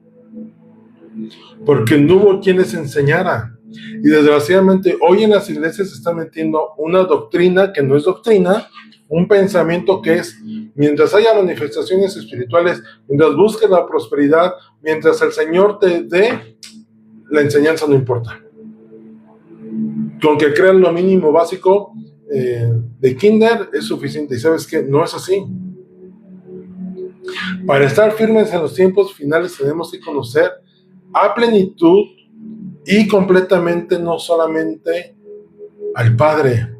porque no hubo quien les enseñara. Y desgraciadamente hoy en las iglesias se está metiendo una doctrina que no es doctrina, un pensamiento que es, mientras haya manifestaciones espirituales, mientras busques la prosperidad, mientras el Señor te dé, la enseñanza no importa. con que crean lo mínimo básico de kinder es suficiente. Y ¿sabes qué? No es así. Para estar firmes en los tiempos finales tenemos que conocer a plenitud y completamente, no solamente al Padre.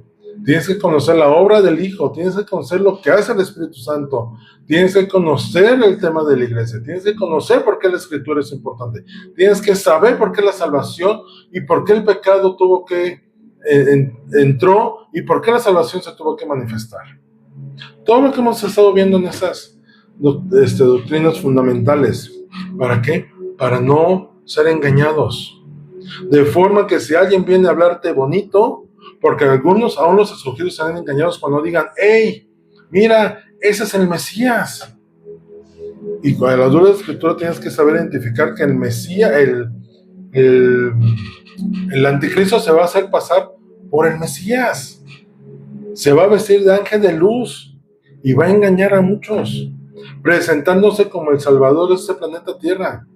Tienes que conocer la obra del Hijo, tienes que conocer lo que hace el Espíritu Santo, tienes que conocer el tema de la iglesia, tienes que conocer por qué la Escritura es importante, tienes que saber por qué la salvación y por qué el pecado entró y por qué la salvación se tuvo que manifestar. Todo lo que hemos estado viendo en esas doctrinas fundamentales. ¿Para qué? Para no ser engañados. De forma que si alguien viene a hablarte bonito, porque algunos, aún los escogidos, serán engañados cuando digan: hey, mira, ese es el Mesías. Y con la dura escritura tienes que saber identificar que el Mesías, el anticristo se va a hacer pasar por el Mesías. Se va a vestir de ángel de luz y va a engañar a muchos, presentándose como el salvador de este planeta Tierra.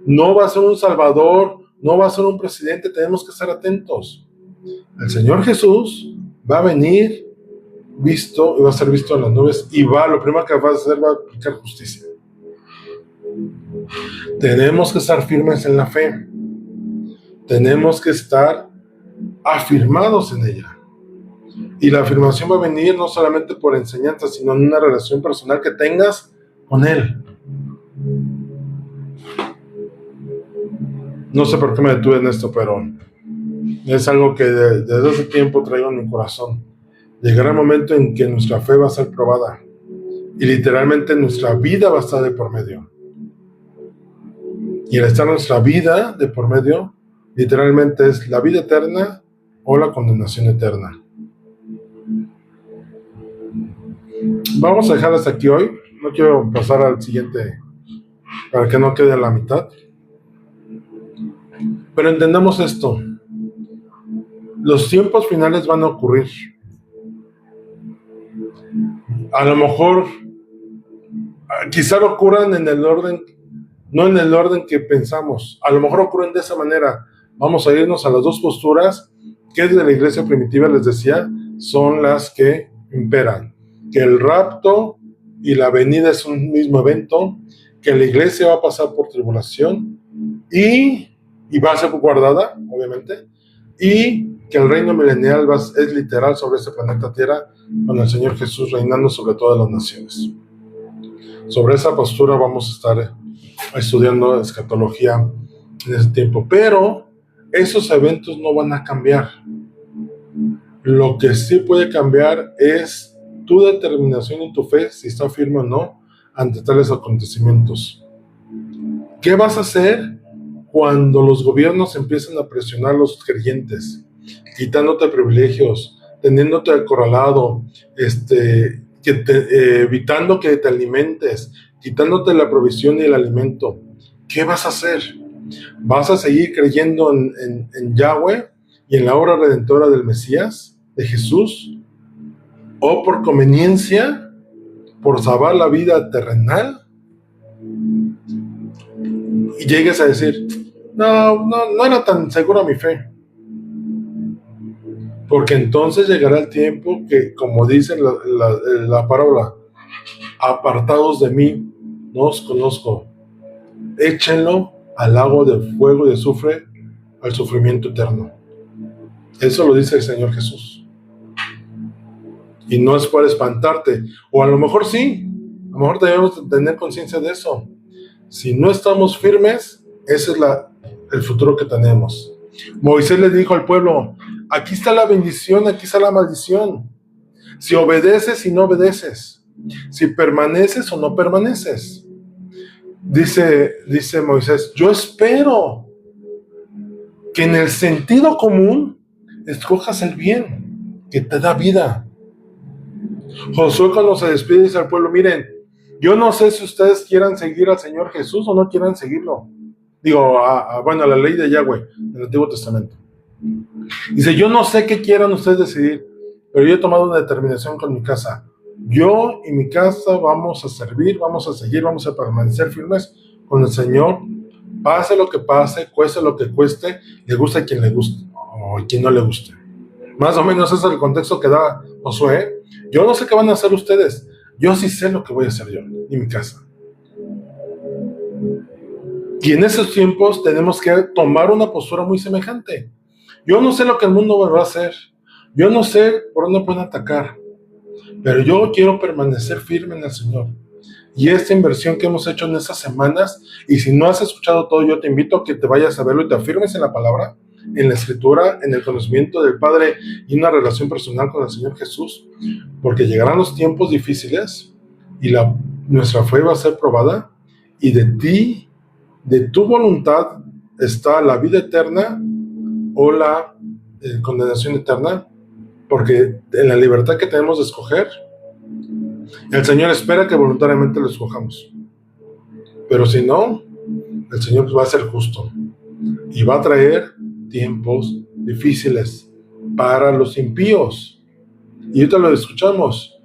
No va a ser un salvador, no va a ser un presidente, tenemos que estar atentos. El Señor Jesús va a venir visto y va a ser visto en las nubes y lo primero que va a hacer va a aplicar justicia. Tenemos que estar firmes en la fe. Tenemos que estar afirmados en ella. Y la afirmación va a venir no solamente por enseñanza, sino en una relación personal que tengas con Él. No sé por qué me detuve en esto, pero es algo que desde hace tiempo traigo en mi corazón. Llegará el momento en que nuestra fe va a ser probada y literalmente nuestra vida va a estar de por medio. Y al estar nuestra vida de por medio, literalmente es la vida eterna o la condenación eterna. Vamos a dejar hasta aquí hoy. No quiero pasar al siguiente para que no quede a la mitad. Pero entendamos esto. Los tiempos finales van a ocurrir. A lo mejor, quizá ocurran en el orden, no en el orden que pensamos. A lo mejor ocurren de esa manera. Vamos a irnos a las dos posturas que desde la iglesia primitiva les decía son las que imperan. Que el rapto y la venida es un mismo evento, que la iglesia va a pasar por tribulación y va a ser guardada, obviamente, y que el reino milenial es literal sobre ese planeta Tierra, con el Señor Jesús reinando sobre todas las naciones. Sobre esa postura vamos a estar estudiando escatología en ese tiempo, pero esos eventos no van a cambiar. Lo que sí puede cambiar es tu determinación y tu fe, si está firme o no, ante tales acontecimientos. ¿Qué vas a hacer cuando los gobiernos empiezan a presionar a los creyentes, quitándote privilegios, teniéndote acorralado, evitando que te alimentes, quitándote la provisión y el alimento? ¿Qué vas a hacer? ¿Vas a seguir creyendo en Yahweh y en la obra redentora del Mesías, de Jesús? ¿O por conveniencia, por salvar la vida terrenal, y llegues a decir: no era tan segura mi fe? Porque entonces llegará el tiempo que, como dice la parábola, apartados de mí, no os conozco, échenlo al lago de fuego y de azufre, al sufrimiento eterno. Eso lo dice el Señor Jesús. Y no es para espantarte, o a lo mejor sí, a lo mejor debemos tener conciencia de eso. Si no estamos firmes, ese es el futuro que tenemos. Moisés le dijo al pueblo: aquí está la bendición, aquí está la maldición. Si obedeces y no obedeces, si permaneces o no permaneces. Dice Moisés: yo espero que en el sentido común escojas el bien, que te da vida. Josué, cuando se despide, dice al pueblo: miren, yo no sé si ustedes quieran seguir al Señor Jesús o no quieran seguirlo. Digo, a la ley de Yahweh del Antiguo Testamento. Dice: yo no sé qué quieran ustedes decidir, pero yo he tomado una determinación con mi casa. Yo y mi casa vamos a servir, vamos a seguir, vamos a permanecer firmes con el Señor, pase lo que pase, cueste lo que cueste, le guste a quien le guste o a quien no le guste. Más o menos ese es el contexto que da Josué. Yo no sé qué van a hacer ustedes, yo sí sé lo que voy a hacer yo y mi casa. Y en esos tiempos tenemos que tomar una postura muy semejante. Yo no sé lo que el mundo va a hacer, yo no sé por dónde pueden atacar, pero yo quiero permanecer firme en el Señor. Y esta inversión que hemos hecho en estas semanas, y si no has escuchado todo, yo te invito a que te vayas a verlo y te afirmes en la palabra, en la escritura, en el conocimiento del Padre y una relación personal con el Señor Jesús, porque llegarán los tiempos difíciles y nuestra fe va a ser probada, y de ti, de tu voluntad, está la vida eterna o la condenación eterna, porque en la libertad que tenemos de escoger, el Señor espera que voluntariamente lo escojamos. Pero si no, el Señor va a ser justo y va a traer tiempos difíciles para los impíos. Y ahorita lo escuchamos.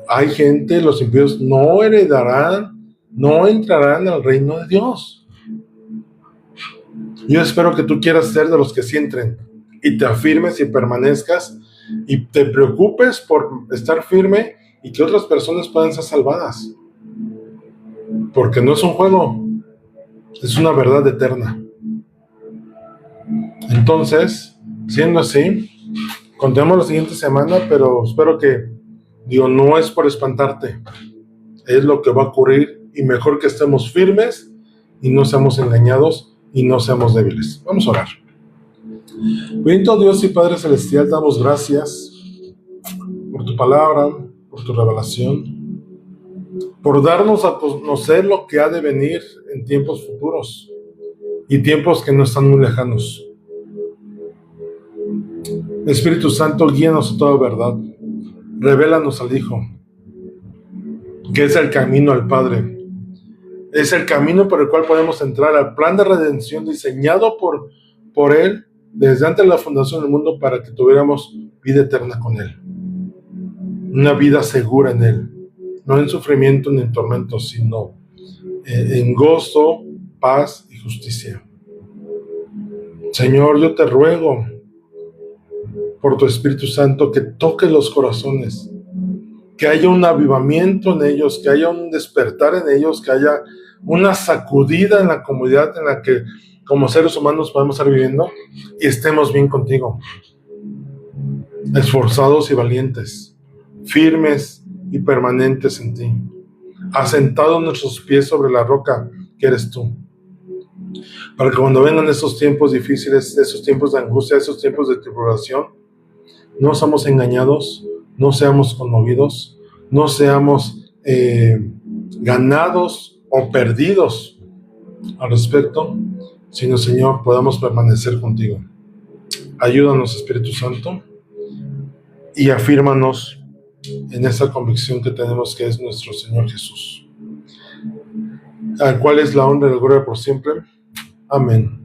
Hay gente, los impíos no heredarán, no entrarán al reino de Dios. Yo espero que tú quieras ser de los que sí entren y te afirmes y permanezcas y te preocupes por estar firme y que otras personas puedan ser salvadas, porque no es un juego, es una verdad eterna. Entonces, siendo así, continuamos la siguiente semana, pero espero que, no es por espantarte, es lo que va a ocurrir, y mejor que estemos firmes y no seamos engañados y no seamos débiles. Vamos a orar. Bendito Dios y Padre Celestial, damos gracias por tu palabra, por tu revelación, por darnos a conocer lo que ha de venir en tiempos futuros y tiempos que no están muy lejanos. Espíritu Santo, guíanos a toda verdad, revélanos al Hijo, que es el camino al Padre, es el camino por el cual podemos entrar al plan de redención diseñado por Él desde antes de la fundación del mundo, para que tuviéramos vida eterna con Él, una vida segura en Él, no en sufrimiento ni en tormento, sino en gozo, paz y justicia. Señor, yo te ruego por tu Espíritu Santo que toque los corazones, que haya un avivamiento en ellos, que haya un despertar en ellos, que haya una sacudida en la comunidad en la que como seres humanos podemos estar viviendo y estemos bien contigo, esforzados y valientes, firmes y permanentes en ti, asentados nuestros pies sobre la roca que eres tú, para que cuando vengan esos tiempos difíciles, esos tiempos de angustia, esos tiempos de tribulación, no seamos engañados, no seamos conmovidos, no seamos ganados o perdidos al respecto, sino, Señor, podamos permanecer contigo. Ayúdanos, Espíritu Santo, y afírmanos en esa convicción que tenemos, que es nuestro Señor Jesús, al cual es la honra y la gloria por siempre. Amén.